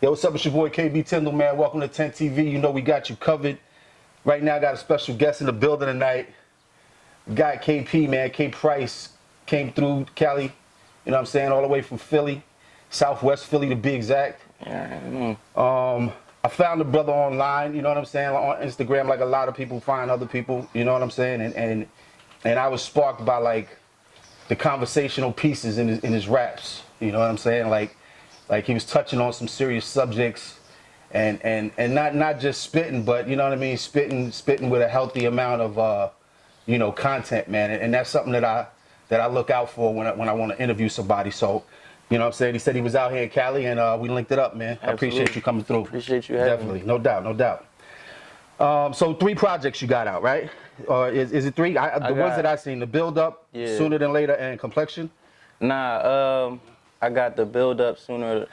Yo, what's up? It's your boy KB Tyndall, man. Welcome to 10 TV. You know we got you covered. Right now, I got a special guest in the building tonight. Guy KP, man. K Price came through Cali. You know what I'm saying? All the way from Philly, Southwest Philly to be exact. I found the brother online. You know what I'm saying? On Instagram, like a lot of people find other people. You know what I'm saying? And I was sparked by like the conversational pieces in his raps. You know what I'm saying? Like he was touching on some serious subjects, and not just spitting, but you know what I mean, spitting with a healthy amount of you know, content, man. And that's something that I look out for when I want to interview somebody. So, you know what I'm saying? He said he was out here in Cali, and we linked it up, man. Absolutely. I appreciate you coming through. Appreciate you having me. No doubt, no doubt. So 3 projects you got out, right? Or is it 3? The ones that I seen, the Build Up, Sooner Than Later, and Complexion. Nah, I got the Build Up, Sooner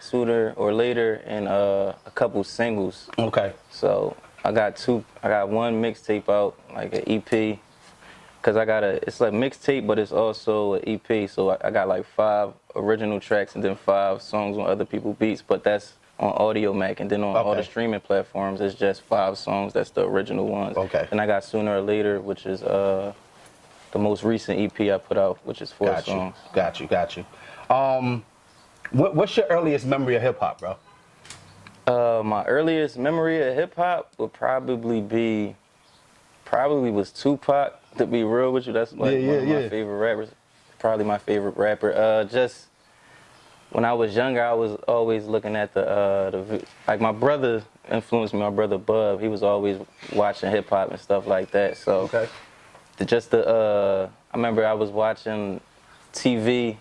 or Later, and a couple singles. Okay. So I got one mixtape out, like an EP, cause it's like mixtape, but it's also an EP. So I got like 5 original tracks and then 5 songs on other people's beats, but that's on Audio Mac, and then on all the streaming platforms, it's just 5 songs. That's the original ones. Okay. And I got Sooner or Later, which is the most recent EP I put out, which is 4 songs. Got you. What's your earliest memory of hip hop, bro? My earliest memory of hip hop would probably was Tupac. To be real with you, that's like one of my favorite rappers. Probably my favorite rapper. Just when I was younger, I was always looking at like my brother influenced me. My brother Bub, he was always watching hip hop and stuff like that. So I remember I was watching TV.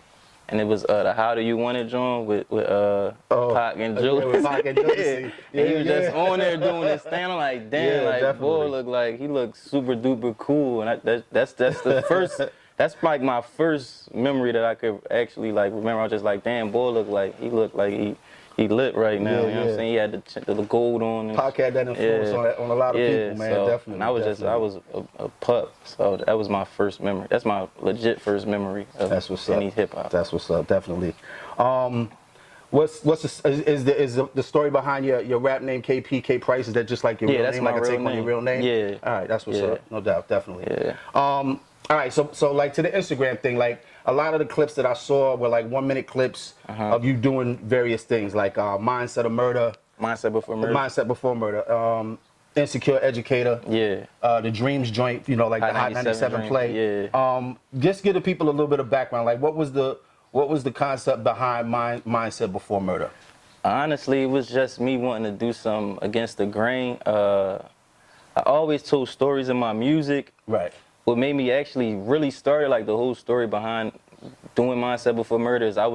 And it was the How Do You Want It joint with Pac and Juice. Pac and Juice. And he was just on there doing his thing. I'm like, damn, like boy, he looked super duper cool. And that's the first. That's like my first memory that I could actually like remember. I was just like, damn, boy, he looked like he lit right now. You know what I'm saying? He had the gold on. And, Pac had that influence on a lot of people, man. So, definitely. And I was a pup, so that was my first memory. That's my legit first memory of any hip hop. That's what's up, definitely. What's the story behind your rap name KP K Price? Is that just like your real name, like a take on your real name? Yeah. All right, that's what's up. No doubt, definitely. Yeah. All right, so like to the Instagram thing, like a lot of the clips that I saw were like 1-minute clips of you doing various things, like Mindset of Murder. Mindset Before Murder. Insecure Educator. Yeah. The Dreams joint, you know, like the Hot 97 play. Yeah. Just give the people a little bit of background. Like what was the concept behind Mindset Before Murder? Honestly, it was just me wanting to do something against the grain. I always told stories in my music. Right. What made me actually really start, like the whole story behind doing Mindset Before Murder is I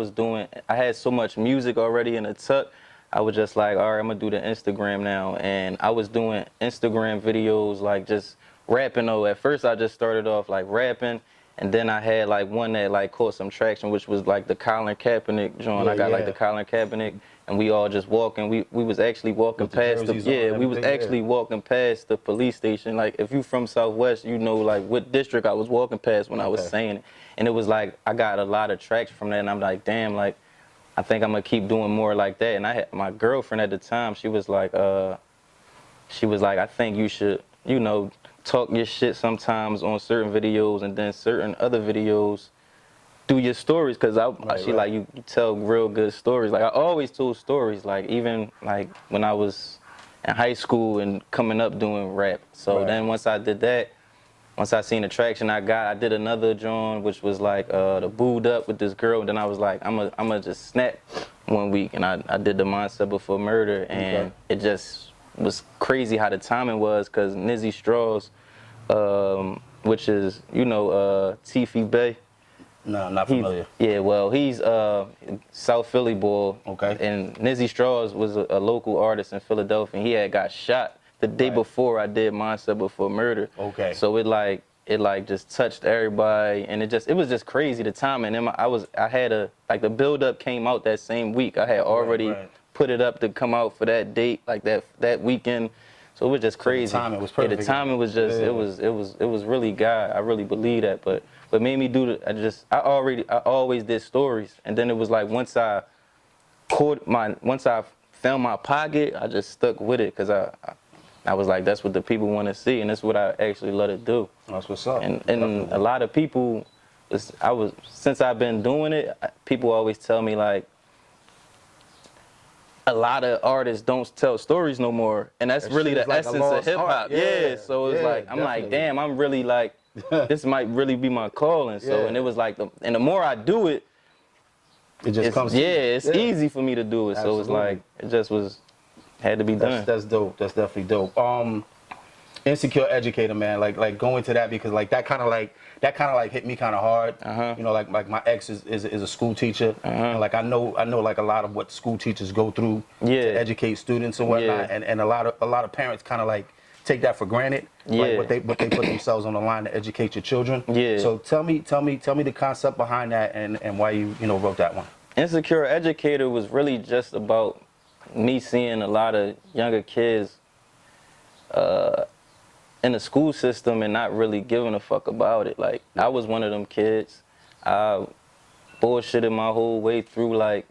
had so much music already in the tuck. I was just like, all right, I'm gonna do the Instagram now. And I was doing Instagram videos, like just rapping though. At first I just started off like rapping, and then I had like one that like caught some traction, which was like the Colin Kaepernick joint. I got like the Colin Kaepernick, and we all just walking. We was actually walking past walking past the police station. Like if you from Southwest, you know like what district I was walking past when I was saying it. And it was like I got a lot of traction from that, and I'm like, damn, like I think I'm gonna keep doing more like that. And I had my girlfriend at the time, she was like, I think you should, you know, talk your shit sometimes on certain videos, and then certain other videos do your stories, because like you tell real good stories. Like I always told stories, like even like when I was in high school and coming up doing rap. So then once I did that, once I seen the traction I did another joint, which was like the Booed Up with this girl, and then I was like, I'm gonna just snap one week, and I did the Mindset Before Murder, and it just was crazy how the timing was, because Nizzy Straws, which is, you know, Tiffy Bay. No, I'm not familiar. Yeah, well, he's South Philly boy. Okay. And Nizzy Straws was a local artist in Philadelphia, and he had got shot the day before I did Mindset Before Murder. Okay. So it just touched everybody, and it was just crazy the timing. And I had the Build Up came out that same week. I had already put it up to come out for that date, like that weekend. So it was just crazy. So the timing was perfect. Yeah, the timing was just it was really God. I really believe that, but made me do I always did stories, and then it was like once I found my pocket, I just stuck with it because I was like, that's what the people want to see, and that's what I actually let it do. That's what's up. And a lot of people, since I've been doing it, people always tell me like, a lot of artists don't tell stories no more, and that's really the like essence of hip hop. Yeah, so it's like I'm like, damn, I'm really like, this might really be my calling. So and it was like and the more I do it, it just comes. Yeah, it's easy for me to do it. Absolutely. So it's like it just had to be done. That's dope. That's definitely dope. Insecure Educator, man. Like going to that because like that kind of like hit me kind of hard. You know, like my ex is a school teacher, and like I know like a lot of what school teachers go through to educate students and whatnot, and a lot of parents kind of like take that for granted. Like what they put themselves on the line to educate your children. So tell me the concept behind that and why you wrote that one. Insecure Educator was really just about me seeing a lot of younger kids in the school system and not really giving a fuck about it. Like, I was one of them kids. I bullshitted my whole way through, like,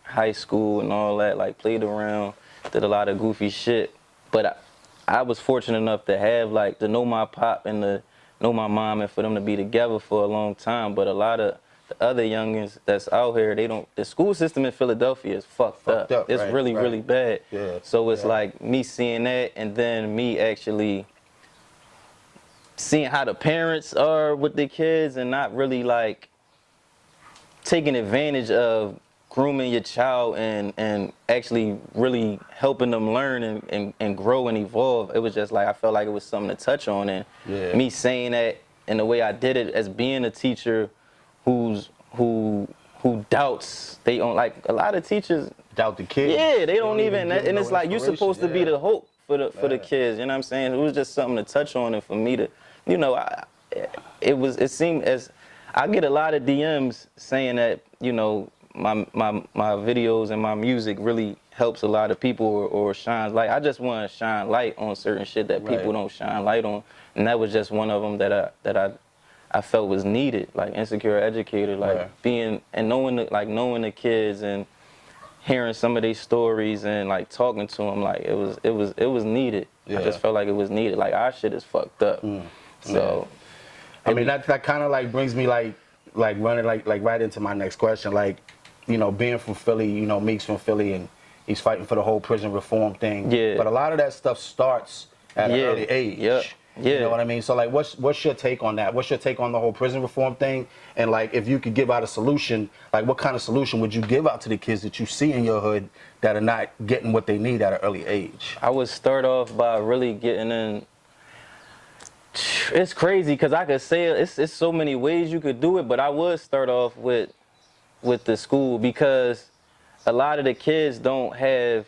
high school and all that, like, played around, did a lot of goofy shit. But I was fortunate enough to have, like, to know my pop and to know my mom and for them to be together for a long time. But a lot of the other youngins that's out here, the school system in Philadelphia is fucked up. It's really bad. So it's like me seeing that and then me actually seeing how the parents are with their kids and not really like taking advantage of grooming your child and actually really helping them learn and grow and evolve. It was just like I felt like it was something to touch on, and me saying that in the way I did it as being a teacher who doubts they own, like a lot of teachers doubt the kids. Yeah, they don't even and it's like you're supposed to be the hope for the kids, you know what I'm saying? It was just something to touch on, and for me to it seemed as I get a lot of DMs saying that, my videos and my music really helps a lot of people or shines light. I just want to shine light on certain shit that people don't shine light on, and that was just one of them that I felt was needed. Like Insecure Educator, like being and knowing the kids and hearing some of their stories and like talking to them, like it was needed. I just felt like it was needed. Like our shit is fucked up. So, I mean that kind of like brings me like running like right into my next question. Like, being from Philly, Meek's from Philly and he's fighting for the whole prison reform thing. But a lot of that stuff starts at an early age. You know what I mean? So like, what's your take on that? What's your take on the whole prison reform thing? And like, if you could give out a solution, like what kind of solution would you give out to the kids that you see in your hood that are not getting what they need at an early age? I would start off by really getting in. It's crazy because I could say it's so many ways you could do it, but I would start off with the school because a lot of the kids don't have,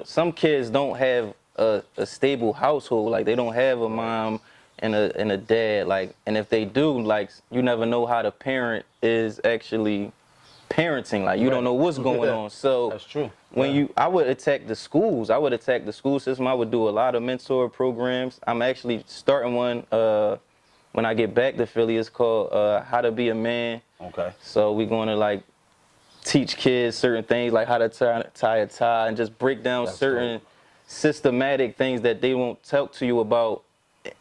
some kids don't have a stable household. Like they don't have a mom and a dad. Like, and if they do, like you never know how the parent is actually parenting. Like you don't know what's going on. So that's true. I would attack the schools. I would attack the school system. I would do a lot of mentor programs. I'm actually starting one when I get back to Philly. It's called How to Be a Man. Okay. So we're going to like teach kids certain things like how to tie a tie and just break down certain systematic things that they won't talk to you about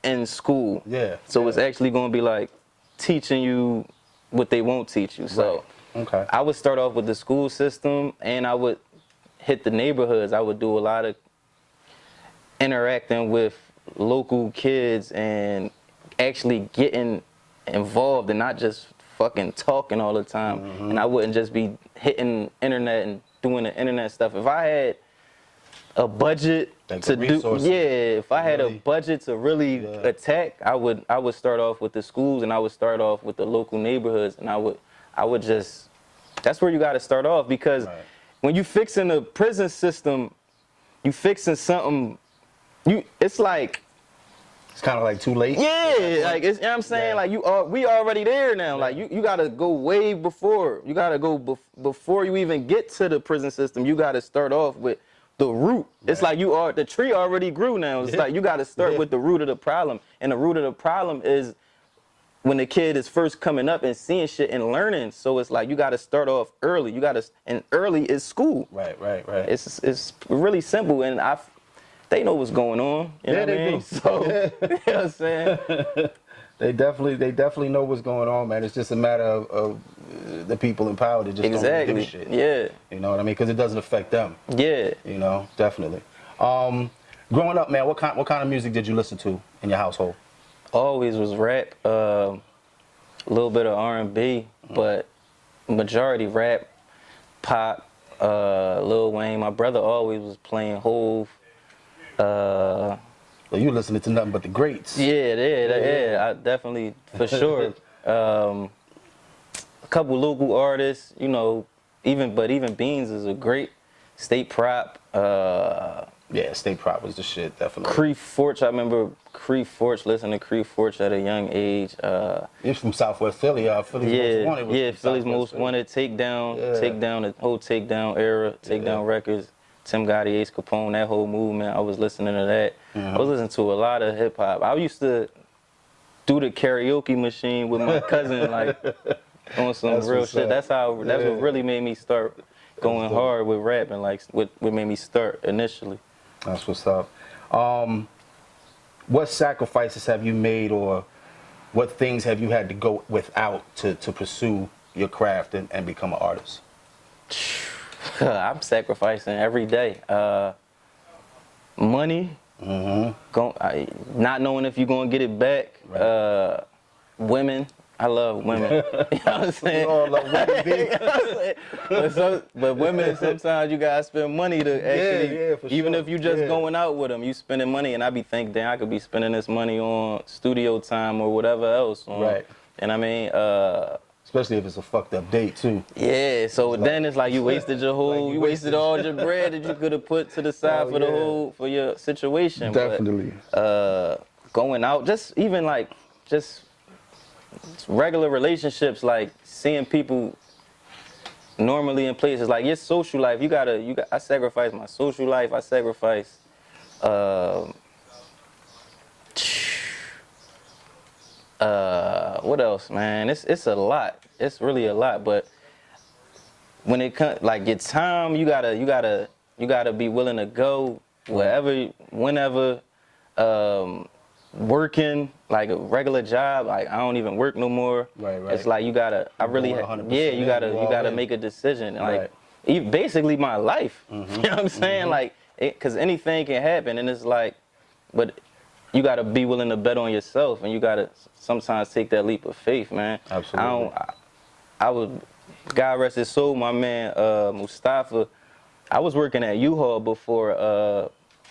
in school. So it's actually going to be like teaching you what they won't teach you. So I would start off with the school system, and I would hit the neighborhoods. I would do a lot of interacting with local kids and actually getting involved and not just fucking talking all the time. And I wouldn't just be hitting internet and doing the internet stuff. If I had a budget to do, if I had a budget to really attack, I would start off with the schools, and I would start off with the local neighborhoods, and I would just, that's where you got to start off, because when you fixing the prison system, you fixing something, it's like, it's kind of like too late. Like it's, you know what I'm saying? Like we already there now. Like you got to go way before. You got to go before you even get to the prison system. You got to start off with the root. It's like the tree already grew now. It's like you got to start with the root of the problem. And the root of the problem is when the kid is first coming up and seeing shit and learning. So it's like you got to start off early. And early is school. Right. It's really simple, and they know what's going on. You know what I mean? Do. So you know what I'm saying? They definitely know what's going on, man. It's just a matter of the people in power that just don't give a shit. Yeah. You know what I mean? Because it doesn't affect them. Yeah. You know, definitely. Growing up, man, what kind of music did you listen to in your household? Always was rap, a little bit of R&B, but majority rap, pop, Lil Wayne. My brother always was playing Hove. Well, you listening to nothing but the greats. Yeah, I definitely, for sure. A couple local artists, you know, even Beans is a great. State Prop. Yeah, State Prop was the shit, definitely. Cree Forch, I remember Cree Forch, listening to Cree Forch at a young age. He's from Southwest Philly. Philly's Most Wanted. Was Philly's Most Wanted. Takedown, the whole Takedown era, Takedown Records. Tim Gotti, Ace Capone, that whole movement. I was listening to that. I was listening to a lot of hip hop. I used to do the karaoke machine with my cousin, like on some real shit. That's what really made me start going hard with rap, and like what made me start initially. That's what's up. What sacrifices have you made, or what things have you had to go without to pursue your craft and become an artist? I'm sacrificing every day. Money, not knowing if you're gonna get it back. Right. Women, I love women. You know what I'm saying? We all love women, B. You know what I'm saying? But women, sometimes you gotta spend money to actually, even if you just going out with them, you spending money, and I be thinking, damn, I could be spending this money on studio time or whatever else. Right. And I mean, especially if it's a fucked up date too. Yeah, so then it's like you wasted your whole, you wasted all your bread that you could have put to the side for your situation. Definitely. But, going out, just regular relationships, like seeing people normally in places, like your social life, I sacrifice my social life, I sacrifice, what else, man? It's a lot. It's really a lot. But when it comes, like your time, you gotta be willing to go wherever, whenever. Working like a regular job, like I don't even work no more. Right. It's like you gotta make a decision. Like basically my life. You know what I'm saying? Like, cause anything can happen, and it's like, but you gotta be willing to bet on yourself, and you gotta sometimes take that leap of faith, man. Absolutely. I would, God rest his soul, my man Mustafa. I was working at U-Haul before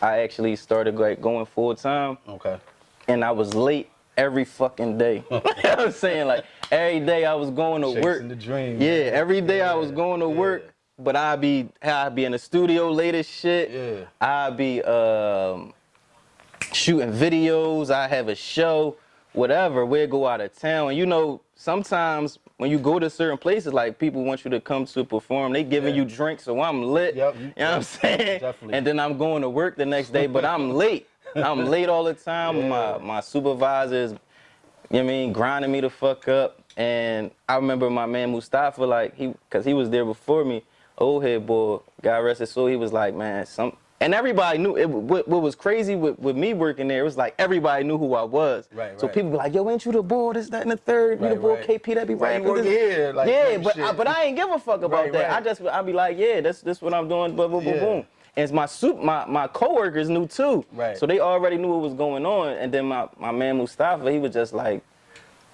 I actually started like going full time. Okay. And I was late every fucking day. You know what I'm saying? Like every day I was going to work. Chasing the dream. Yeah, man. Every day I was going to work, but I'd be in the studio late as shit. Yeah. I'd be shooting videos. I have a show, whatever. We'd go out of town. And you know, sometimes when you go to certain places, like people want you to come to perform, they giving you drinks, so I'm lit. You know what I'm saying? Definitely. And then I'm going to work the next day, but I'm late. I'm late all the time. My supervisors, you know what I mean, grinding me the fuck up. And I remember my man Mustafa, like, cause he was there before me, old head boy, God rest his soul, he was like, man, and everybody knew, what was crazy with me working there, it was like everybody knew who I was. Right. So people be like, yo, ain't you the boy, this, that, and the third, you the boy KP that be rapping. Here, like, but I ain't give a fuck about that. I be like, yeah, this what I'm doing, boom, boom, boom, boom. And my coworkers knew too. Right. So they already knew what was going on. And then my man Mustafa, he was just like,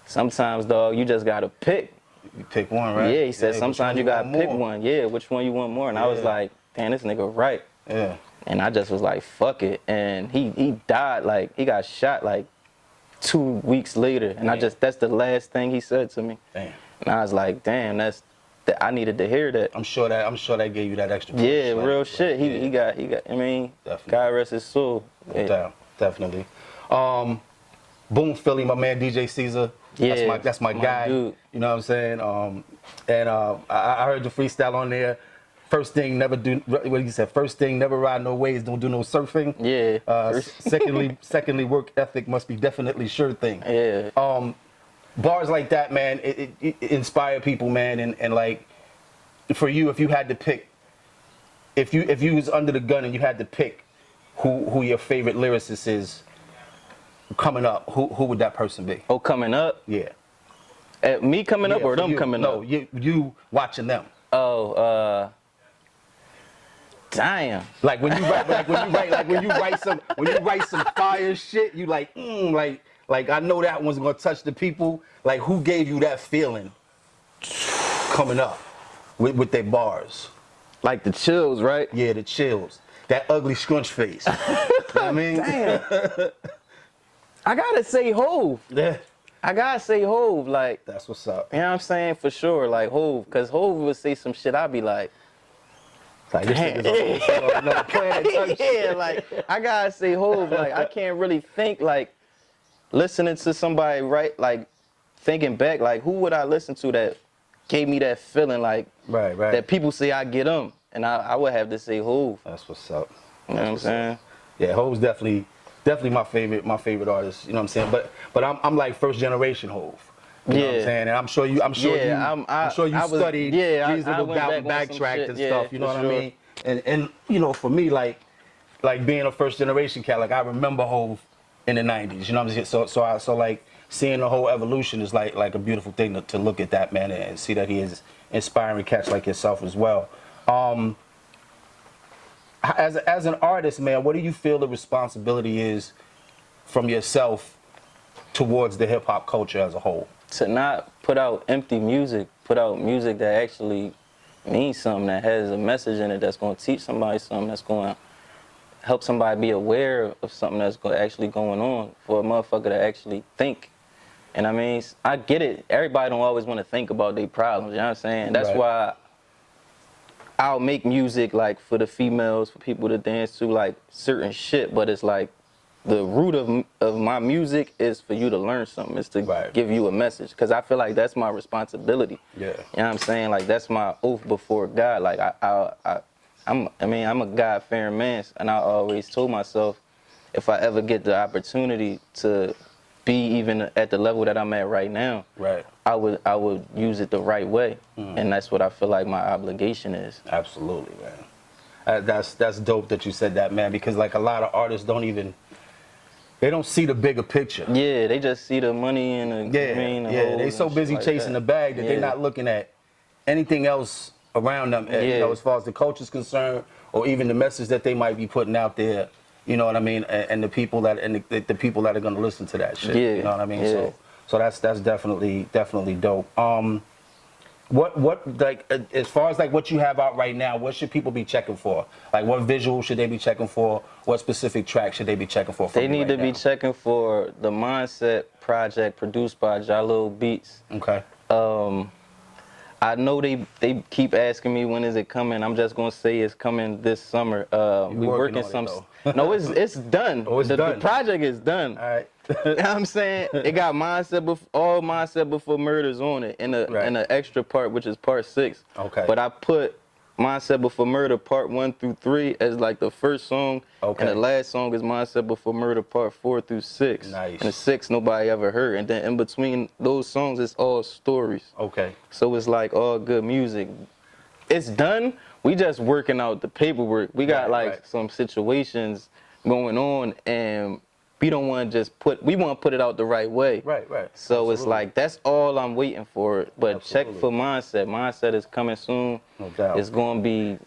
sometimes, dog, you just gotta pick. You pick one, right? Yeah, he said sometimes you gotta pick one. Yeah, which one you want more? And I was like, damn, this nigga right. Yeah. And I just was like, fuck it. And he died, like, he got shot like 2 weeks later. And that's the last thing he said to me. Damn. And I was like, damn, I needed to hear that. I'm sure that gave you that extra push. Yeah, real shit. He got, I mean, definitely. God rest his soul. Yeah. Definitely. Boom Philly, my man DJ Caesar. Yeah, that's my guy. Dude. You know what I'm saying? I heard the freestyle on there. First thing, never ride no waves, don't do no surfing. Yeah. Secondly, work ethic must be definitely sure thing. Yeah. bars like that, man, it inspire people, man, and like for you, if you had to pick, if you was under the gun and you had to pick who your favorite lyricist is coming up, who would that person be? Oh, coming up? Yeah. Me coming up or them you. coming up? No, you watching them. Oh, damn. Like when you write some fire shit, you like I know that one's gonna touch the people. Like who gave you that feeling coming up with their bars? Like the chills, right? Yeah, the chills. That ugly scrunch face. You know what I mean? Damn. I gotta say Hove. Yeah. I gotta say Hove, like, That's what's up. you know what I'm saying? For sure, like Hove, because Hove would say some shit, I'd be like, Like this nigga's on another planet type yeah, shit. like, I gotta say Hove, like, I can't really think, like, listening to somebody, right, like, thinking back, like, who would I listen to that gave me that feeling, like, Right. that people say I get them, and I would have to say Hove. That's what's up. You know what I'm saying? Yeah, Hove's definitely my favorite artist. You know what I'm saying? But I'm like first generation Hove. You know what I'm Yeah. saying? And I'm sure you I studied I reasonable went doubt and back on some backtracked shit, and yeah, stuff. You know for what sure. I mean? And you know, for me, like being a first generation cat, like I remember Hove in the '90s. You know what I'm saying? So like seeing the whole evolution is like a beautiful thing to look at that, man, and see that he is inspiring cats like yourself as well. As an artist, man, what do you feel the responsibility is from yourself towards the hip hop culture as a whole? To not put out empty music, put out music that actually means something, that has a message in it, that's going to teach somebody something, that's going to help somebody be aware of something that's actually going on, for a motherfucker to actually think. And I mean, I get it. Everybody don't always want to think about their problems, you know what I'm saying? That's Right. why I'll make music like for the females, for people to dance to, like certain shit, but it's like the root of my music is for you to learn something, is to Right. give you a message, because I feel like that's my responsibility. Yeah. You know what I'm saying? Like that's my oath before God. Like I'm a God-fearing man, and I always told myself, if I ever get the opportunity to be even at the level that I'm at right now, Right. I would use it the right way, and that's what I feel like my obligation is. Absolutely, man. That's dope that you said that, man, because like a lot of artists they don't see the bigger picture. Yeah, they just see the money and the green. They so busy chasing the bag that they're not looking at anything else around them, you know, as far as the culture's concerned, or even the message that they might be putting out there. You know what I mean? And the people that the people that are gonna listen to that shit. Yeah, You know what I mean? yeah. So that's definitely dope. What like as far as like what you have out right now, what should people be checking for? Like what visual should they be checking for? What specific track should they be checking for? They need to be checking for the Mindset project produced by Jahlil Beats. Okay. I know they keep asking me when is it coming. I'm just gonna say it's coming this summer. We working working on some. it, No, it's done. Oh, it's the done. project is done. All right. You know what I'm saying? It got all Mindset Before Murders on it, in an extra part, which is part 6. Okay. But I put Mindset Before Murder part 1 through 3 as like the first song. Okay. And the last song is Mindset Before Murder part 4 through 6. Nice. And the 6 nobody ever heard. And then in between those songs, it's all stories. Okay. So it's like all good music. It's done. We just working out the paperwork. We got Right. some situations going on, and we don't want to we want to put it out the right way. Right. So it's Absolutely. like, that's all I'm waiting for. But check Absolutely. for Mindset. Mindset is coming soon. No doubt. It's going to be,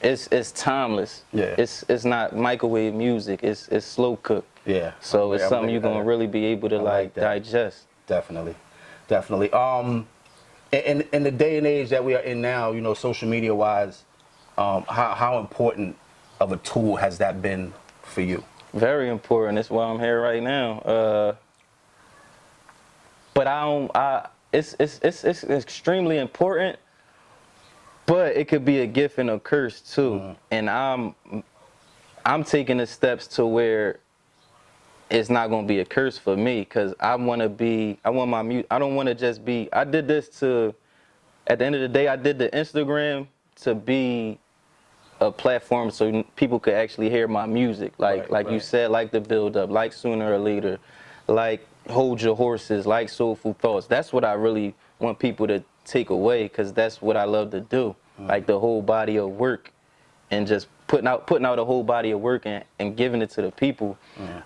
it's timeless. Yeah. It's not microwave music. It's slow cooked. Yeah. So it's I'm something you're with going to that. really be able to like that. digest. Definitely. In the day and age that we are in now, you know, social media wise, how important of a tool has that been for you? Very important. That's why I'm here right now. But it's extremely important, but it could be a gift and a curse too. And I'm taking the steps to where it's not gonna be a curse for me, because I want my music. I don't want to just be. I did this at the end of the day, I did the Instagram to be a platform so people could actually hear my music, like you said, like the build up, like Sooner or Later, like Hold Your Horses, like Soulful Thoughts. That's what I really want people to take away, because that's what I love to do. Like the whole body of work, and just putting out a whole body of work and giving it to the people.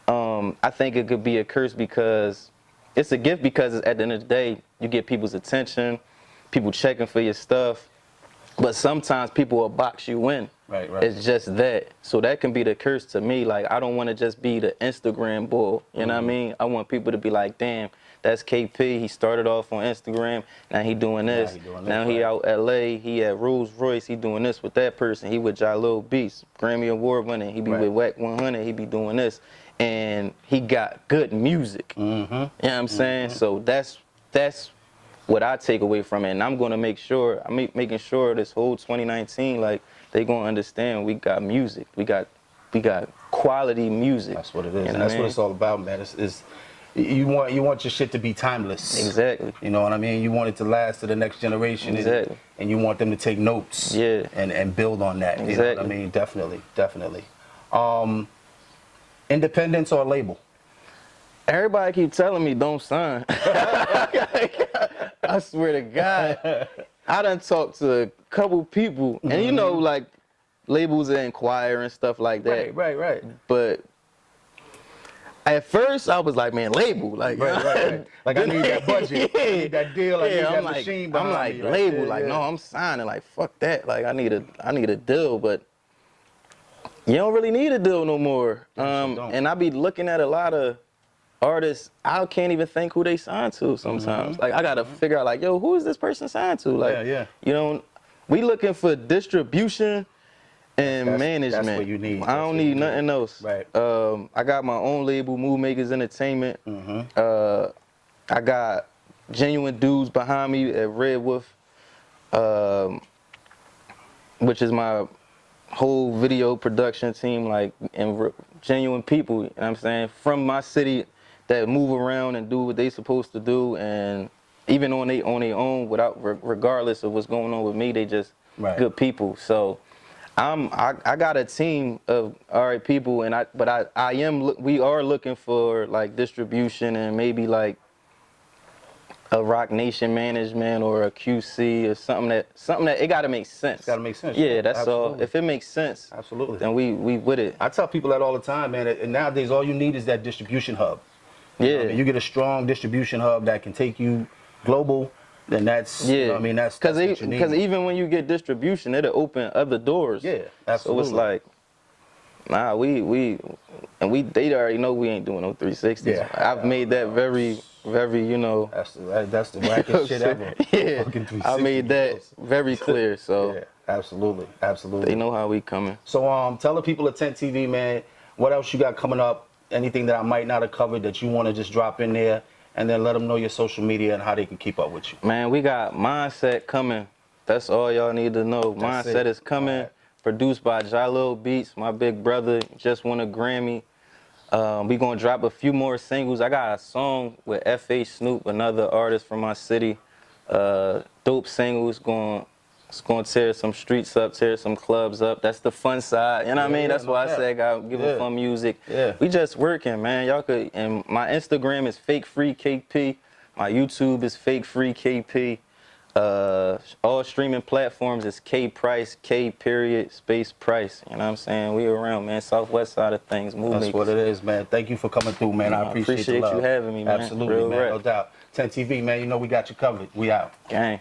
I think it could be a curse, because it's a gift, because at the end of the day, you get people's attention, people checking for your stuff, but sometimes people will box you in. Right. It's just that. So that can be the curse to me. Like, I don't want to just be the Instagram bull. You know what I mean? I want people to be like, damn, that's KP. He started off on Instagram. Now he doing this. Now he out LA. He at Rolls Royce. He doing this with that person. He with Jahlil Beats, Grammy Award-winning. He be with Whack 100. He be doing this. And he got good music. You know what I'm saying? So that's what I take away from it. And I'm going to make sure, making sure this whole 2019, like, they gonna understand we got music. We got quality music. That's what it is. You know And that's what it's all about, man. It's you want your shit to be timeless. Exactly. You know what I mean? You want it to last to the next generation. Exactly. And you want them to take notes. Yeah. And build on that. Exactly. You know what I mean? Definitely. Independence or label? Everybody keep telling me don't sign. I swear to God. I done talked to a couple people, and you know, like, labels that inquire and stuff like that. Right. But at first, I was like, man, label. Like, Right. Like, I need that budget. I need that deal. I need that machine behind I'm like, me, label. right? Like, no, I'm signing. Like, fuck that. Like, I need a deal, but you don't really need a deal no more. And I be looking at a lot of artists, I can't even think who they signed to sometimes. Like, I gotta figure out, like, yo, who is this person signed to? Like, you know, we looking for distribution and management. That's what you need. I don't need nothing else. Right. I got my own label, Move Makers Entertainment. I got genuine dudes behind me at Red Wolf, which is my whole video production team, like, and genuine people, you know what I'm saying, from my city, that move around and do what they supposed to do, and even on their own, regardless of what's going on with me, they just good people. So I got a team of alright people, and we are looking for, like, distribution and maybe like a Rock Nation management or a QC or something that it gotta make sense. It's gotta make sense. Yeah, that's Absolutely. all. If it makes sense, Absolutely. then we with it. I tell people that all the time, man. And nowadays, all you need is that distribution hub. Yeah. You know what I mean? You get a strong distribution hub that can take you global, then that's, you know what I mean, that's what you need. Because even when you get distribution, it'll open other doors. Yeah, absolutely. So it's like, nah, they already know we ain't doing no 360s. Yeah. I've made that very, you know. That's the wackest shit ever. Yeah, I made that very clear. So yeah, absolutely. They know how we coming. So tell the people at 10 TV, man, what else you got coming up? Anything that I might not have covered that you want to just drop in there, and then let them know your social media and how they can keep up with you. Man, we got Mindset coming. That's all y'all need to know. Mindset is coming. Right. Produced by Jahlil Beats, my big brother, just won a Grammy. We gonna drop a few more singles. I got a song with F.A. Snoop, another artist from my city. Dope singles, it's gonna tear some streets up, tear some clubs up. That's the fun side, you know what I mean? That's why I say I gotta give them fun music. Yeah. We just working, man. Y'all could, and my Instagram is FakeFreeKP. My YouTube is FakeFreeKP. All streaming platforms is K Price, K period, space Price. You know what I'm saying? We around, man. Southwest side of things. That's what it is, man. Thank you for coming through, man. I appreciate the love. You having me, man. Absolutely, man. No doubt. 10 TV, man. You know we got you covered. We out. Gang.